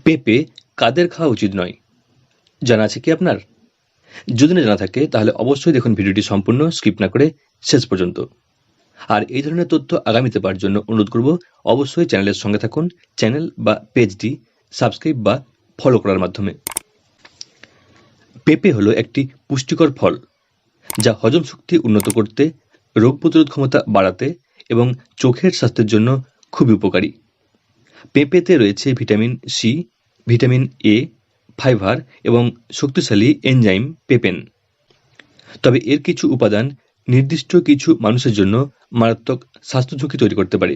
পেঁপে কাদের খাওয়া উচিত নয়, জানা আছে কি আপনার? যদি না জানা থাকে তাহলে অবশ্যই দেখুন ভিডিওটি সম্পূর্ণ, স্কিপ না করে শেষ পর্যন্ত। আর এই ধরনের তথ্য আগামীতে পাওয়ার জন্য অনুরোধ করব অবশ্যই চ্যানেলের সঙ্গে থাকুন, চ্যানেল বা পেজটি সাবস্ক্রাইব বা ফলো করার মাধ্যমে। পেঁপে হলো একটি পুষ্টিকর ফল যা হজম শক্তি উন্নত করতে, রোগ প্রতিরোধ ক্ষমতা বাড়াতে এবং চোখের স্বাস্থ্যের জন্য খুবই উপকারী। পেঁপেতে রয়েছে vitamin C, vitamin A, fibre এবং শক্তিশালী এনজাইম পেপেন। তবে এর কিছু উপাদান নির্দিষ্ট কিছু মানুষের জন্য মারাত্মক স্বাস্থ্য ঝুঁকি তৈরি করতে পারে।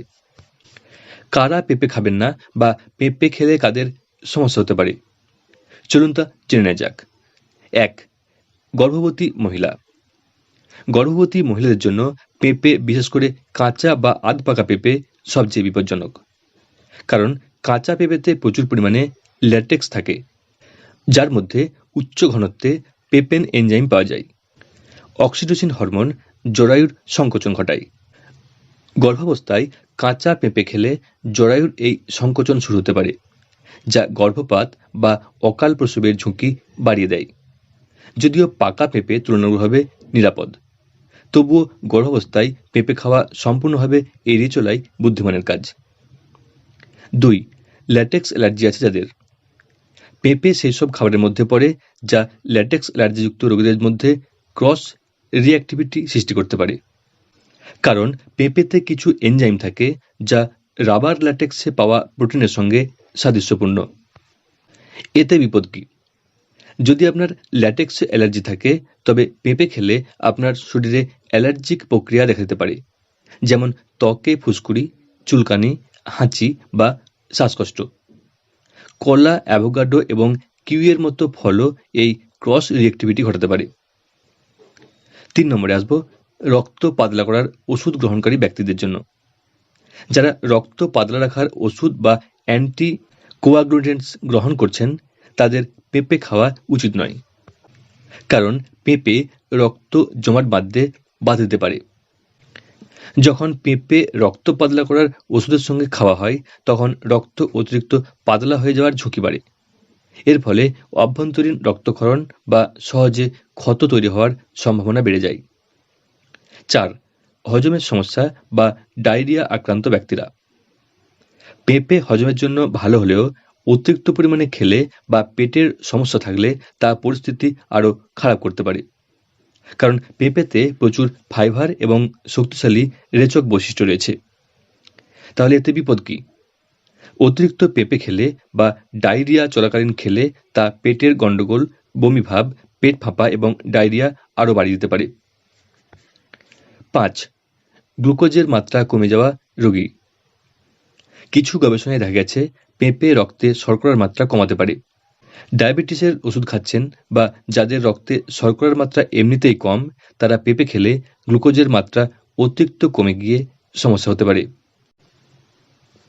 কারা পেঁপে খাবেন না বা পেঁপে খেলে কাদের সমস্যা হতে পারে, চলুন তা জেনে নেওয়া যাক। 1. গর্ভবতী মহিলা। গর্ভবতী মহিলাদের জন্য পেঁপে, বিশেষ করে কাঁচা বা আধ পাকা পেঁপে সবচেয়ে বিপজ্জনক। কারণ কাঁচা পেঁপেতে প্রচুর পরিমাণে ল্যাটেক্স থাকে, যার মধ্যে উচ্চ ঘনত্বে পেপেন এনজাইম পাওয়া যায়। অক্সিটোসিন হরমোন জরায়ুর সংকোচন ঘটায়। গর্ভাবস্থায় কাঁচা পেঁপে খেলে জরায়ুর এই সংকোচন শুরু হতে পারে, যা গর্ভপাত বা অকাল প্রসবের ঝুঁকি বাড়িয়ে দেয়। যদিও পাকা পেঁপে তুলনামূলকভাবে নিরাপদ, তবুও গর্ভাবস্থায় পেঁপে খাওয়া সম্পূর্ণভাবে এড়িয়ে চলাই বুদ্ধিমানের কাজ। 2. ল্যাটেক্স অ্যালার্জি আছে যাদের। পেঁপে সেই সব খাবারের মধ্যে পড়ে যা ল্যাটেক্স অ্যালার্জিযুক্ত রোগীদের মধ্যে ক্রস রিঅ্যাক্টিভিটি সৃষ্টি করতে পারে। কারণ পেঁপেতে কিছু এনজাইম থাকে যা রাবার ল্যাটেক্সে পাওয়া প্রোটিনের সঙ্গে সাদৃশ্যপূর্ণ। এতে বিপদ কি? যদি আপনার ল্যাটেক্সে অ্যালার্জি থাকে তবে পেঁপে খেলে আপনার শরীরে অ্যালার্জিক প্রক্রিয়া দেখা দিতে পারে, যেমন ত্বকে ফুসকুড়ি, চুলকানি, হাঁচি বা শ্বাসকষ্ট। কলা, অ্যাভোকাডো এবং কিউইয়ের মতো ফলও এই ক্রস রিঅ্যাক্টিভিটি ঘটাতে পারে। 3 নম্বরে আসবো রক্ত পাতলা করার ওষুধ গ্রহণকারী ব্যক্তিদের জন্য। যারা রক্ত পাতলা রাখার ওষুধ বা অ্যান্টি কোয়াগুলেন্টস গ্রহণ করছেন তাদের পেঁপে খাওয়া উচিত নয়। কারণ পেঁপে রক্ত জমাট বাঁধতে দিতে পারে। যখন পেঁপে রক্ত পাতলা করার ওষুধের সঙ্গে খাওয়া হয় তখন রক্ত অতিরিক্ত পাতলা হয়ে যাওয়ার ঝুঁকি বাড়ে। এর ফলে অভ্যন্তরীণ রক্তক্ষরণ বা সহজে ক্ষত তৈরি হওয়ার সম্ভাবনা বেড়ে যায়। 4. হজমের সমস্যা বা ডায়রিয়া আক্রান্ত ব্যক্তিরা। পেঁপে হজমের জন্য ভালো হলেও অতিরিক্ত পরিমাণে খেলে বা পেটের সমস্যা থাকলে তা পরিস্থিতি আরও খারাপ করতে পারে। কারণ পেঁপেতে প্রচুর ফাইবার এবং শক্তিশালী রেচক বৈশিষ্ট্য রয়েছে। তাহলে এতে বিপদ কি? অতিরিক্ত পেঁপে খেলে বা ডায়রিয়া চলাকালীন খেলে তা পেটের গন্ডগোল, বমিভাব, পেট ফাঁপা এবং ডায়রিয়া আরও বাড়িয়ে দিতে পারে। 5. গ্লুকোজের মাত্রা কমে যাওয়া রোগী। কিছু গবেষণায় দেখা গেছে পেঁপে রক্তে শর্করার মাত্রা কমাতে পারে। ডায়াবেটিসের ওষুধ খাচ্ছেন বা যাদের রক্তে শর্করার মাত্রা এমনিতেই কম, তারা পেঁপে খেলে গ্লুকোজের মাত্রা অতিরিক্ত কমে গিয়ে সমস্যা হতে পারে।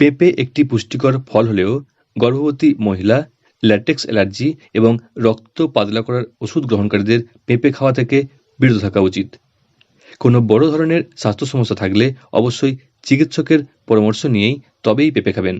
পেঁপে একটি পুষ্টিকর ফল হলেও গর্ভবতী মহিলা, ল্যাটেক্স অ্যালার্জি এবং রক্ত পাতলা করার ওষুধ গ্রহণকারীদের পেঁপে খাওয়া থেকে বিরত থাকা উচিত। কোনো বড় ধরনের স্বাস্থ্য সমস্যা থাকলে অবশ্যই চিকিৎসকের পরামর্শ নিয়েই তবেই পেঁপে খাবেন।